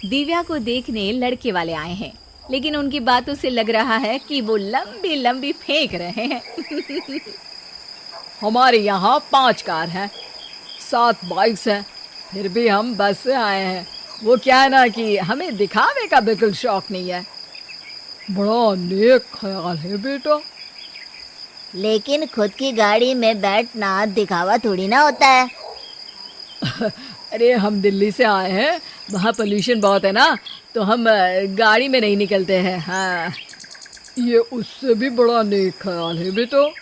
दिव्या को देखने लड़के वाले आए हैं, लेकिन उनकी बातों से लग रहा है कि वो लंबी लंबी फेंक रहे हैं। हमारे यहाँ 5 कार हैं, 7 बाइक्स हैं, फिर भी हम बस से आए हैं। वो क्या है ना कि हमें दिखावे का बिल्कुल शौक नहीं है। बड़ा नेक ख्याल है बेटा। लेकिन खुद की गाड़ी में बैठना दिखावा थोड़ी ना होता है। अरे हम दिल्ली से आए हैं, वहाँ पोल्यूशन बहुत है ना, तो हम गाड़ी में नहीं निकलते हैं। हाँ, ये उससे भी बड़ा नेक ख्याल है बेटा।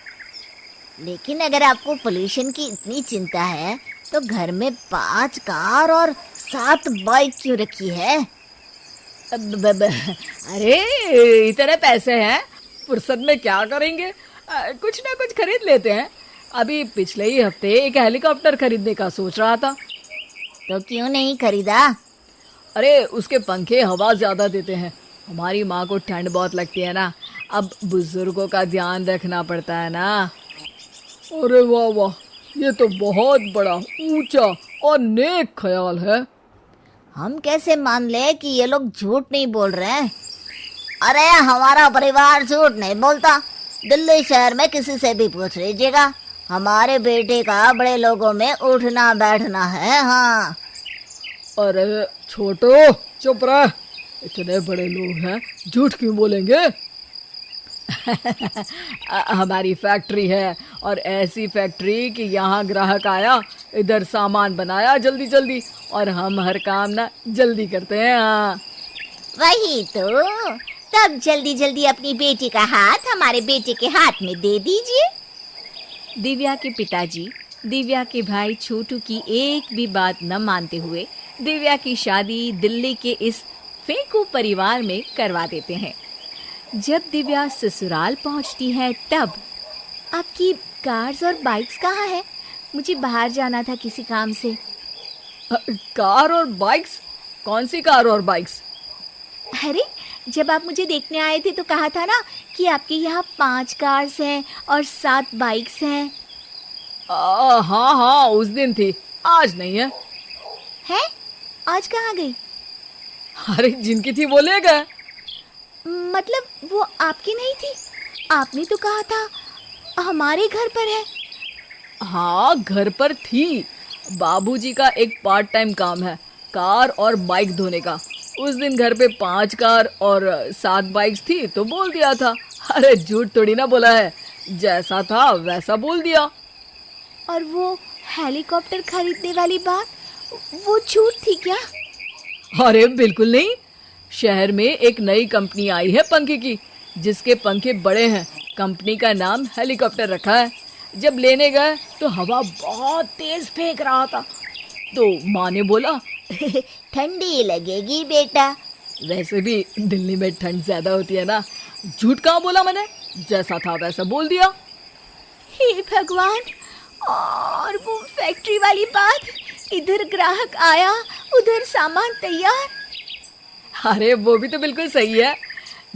लेकिन अगर आपको पोल्यूशन की इतनी चिंता है तो घर में 5 कार और 7 बाइक क्यों रखी है? अरे इतने पैसे हैं, फुर्सत में क्या करेंगे, कुछ ना कुछ खरीद लेते हैं। अभी पिछले ही हफ्ते एक हेलीकॉप्टर खरीदने का सोच रहा था। तो क्यों नहीं खरीदा? अरे उसके पंखे हवा ज़्यादा देते हैं, हमारी माँ को ठंड बहुत लगती है ना, अब बुजुर्गों का ध्यान रखना पड़ता है ना। अरे वाह वाह, ये तो बहुत बड़ा, ऊंचा और नेक ख्याल है। हम कैसे मान ले कि ये लोग झूठ नहीं बोल रहे हैं? अरे हमारा परिवार झूठ नहीं बोलता। दिल्ली शहर में किसी से भी पूछ लीजिएगा, हमारे बेटे का बड़े लोगों में उठना बैठना है। हाँ। अरे छोटो चुप रह, इतने बड़े लोग हैं, झूठ क्यों बोलेंगे। हमारी फैक्ट्री है, और ऐसी फैक्ट्री कि यहाँ ग्राहक आया, इधर सामान बनाया जल्दी जल्दी, और हम हर काम ना जल्दी करते हैं। हाँ वही तो, तब जल्दी जल्दी अपनी बेटी का हाथ हमारे बेटे के हाथ में दे दीजिए। दिव्या के पिताजी दिव्या के भाई छोटू की एक भी बात न मानते हुए दिव्या की शादी दिल्ली के इस फेंकू परिवार में करवा देते हैं। जब दिव्या ससुराल पहुंचती है तब आपकी कार्स और बाइक्स कहाँ है? मुझे बाहर जाना था किसी काम से। कार और बाइक्स? कौन सी कार और बाइक्स? अरे जब आप मुझे देखने आए थे तो कहा था ना कि आपके यहाँ 5 कार्स हैं और 7 बाइक्स हैं। हाँ हाँ, उस दिन थी, आज नहीं है। हैं? आज कहाँ गई? अरे जिनकी थी वो ले गए। मतलब वो आपकी नहीं थी? आपने तो कहा था हमारे घर पर है। हाँ घर पर थी, बाबूजी का एक पार्ट टाइम काम है, कार और बाइक धोने का। उस दिन घर पे 5 कार और 7 बाइक्स थी तो बोल दिया था। अरे झूठ थोड़ी ना बोला है, जैसा था वैसा बोल दिया। और वो हेलीकॉप्टर खरीदने वाली बात, वो झूठ थी क्या? अरे बिल्कुल नहीं, शहर में एक नई कंपनी आई है पंखे की, जिसके पंखे बड़े हैं। कंपनी का नाम हेलीकॉप्टर रखा है। जब लेने गए तो हवा बहुत तेज फेंक रहा था, तो माँ ने बोला ठंडी लगेगी बेटा। वैसे भी दिल्ली में ठंड ज्यादा होती है ना। झूठ कहाँ बोला मैंने, जैसा था वैसा बोल दिया। हे भगवान! और वो फैक्ट्री वाली बात, इधर ग्राहक आया उधर सामान तैयार। अरे वो भी तो बिल्कुल सही है।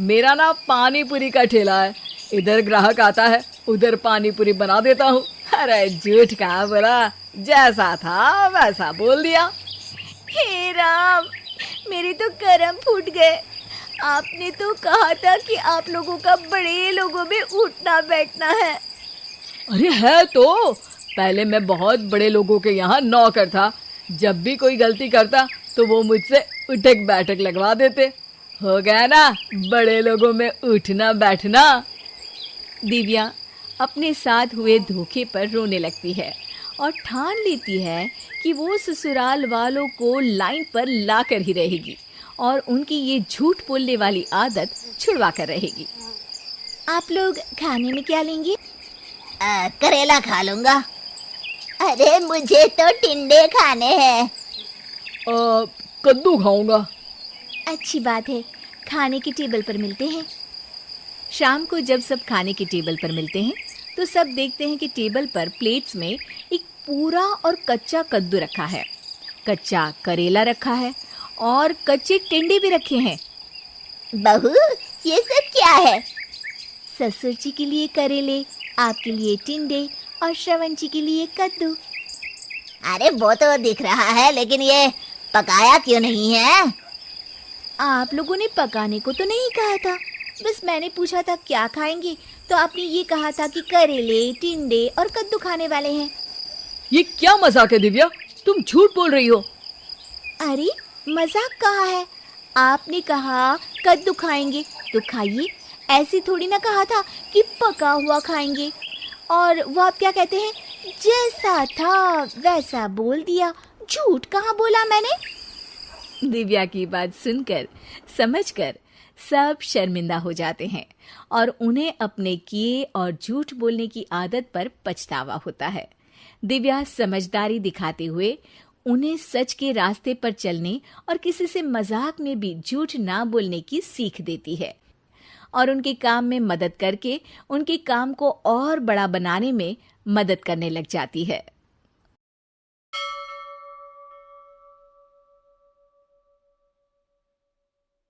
मेरा ना पानी पूरी का ठेला है, इधर ग्राहक आता है उधर पानी पूरी बना देता हूँ। अरे झूठ कहाँ बोला, जैसा था वैसा बोल दिया। हे राम, मेरे तो करम फूट गए। आपने तो कहा था कि आप लोगों का बड़े लोगों में उठना बैठना है। अरे है तो, पहले मैं बहुत बड़े लोगों के यहाँ नौकर था। जब भी कोई गलती करता तो वो मुझसे उठक बैठक लगवा देते। हो गया ना बड़े लोगों में उठना बैठना। दिव्या अपने साथ हुए धोखे पर रोने लगती है और ठान लेती है कि वो ससुराल वालों को लाइन पर लाकर ही रहेगी और उनकी ये झूठ बोलने वाली आदत छुड़वा कर रहेगी। आप लोग खाने में क्या लेंगे? करेला खा लूंगा। अरे मुझे तो टिंडे खाने हैं। कद्दू खाऊंगा। अच्छी बात है, खाने की टेबल पर मिलते हैं। शाम को जब सब खाने की टेबल पर मिलते हैं तो सब देखते हैं कि टेबल पर प्लेट्स में एक पूरा और कच्चा कद्दू रखा है, कच्चा करेला रखा है और कच्चे टिंडे भी रखे हैं। बहू, ये सब क्या है? ससुर जी के लिए करेले, आपके लिए टिंडे और श्रवण जी के लिए कद्दू। अरे वो तो दिख रहा है, लेकिन ये पकाया क्यों नहीं है? आप लोगों ने पकाने को तो नहीं कहा था, बस मैंने पूछा था क्या खाएंगे, तो आपने ये कहा था कि करेले, टिंडे और कद्दू खाने वाले हैं। ये क्या मजाक है दिव्या, तुम झूठ बोल रही हो। अरे मजाक कहाँ है, आपने कहा कद्दू खाएंगे तो खाइए, ऐसी थोड़ी ना कहा था कि पका हुआ खाएंगे। और वो आप क्या कहते हैं, जैसा था वैसा बोल दिया, झूठ कहाँ बोला मैंने। दिव्या की बात सुनकर, समझकर सब शर्मिंदा हो जाते हैं और उन्हें अपने किए और झूठ बोलने की आदत पर पछतावा होता है। दिव्या समझदारी दिखाते हुए उन्हें सच के रास्ते पर चलने और किसी से मजाक में भी झूठ ना बोलने की सीख देती है और उनके काम में मदद करके उनके काम को और बड़ा बनाने में मदद करने लग जाती है।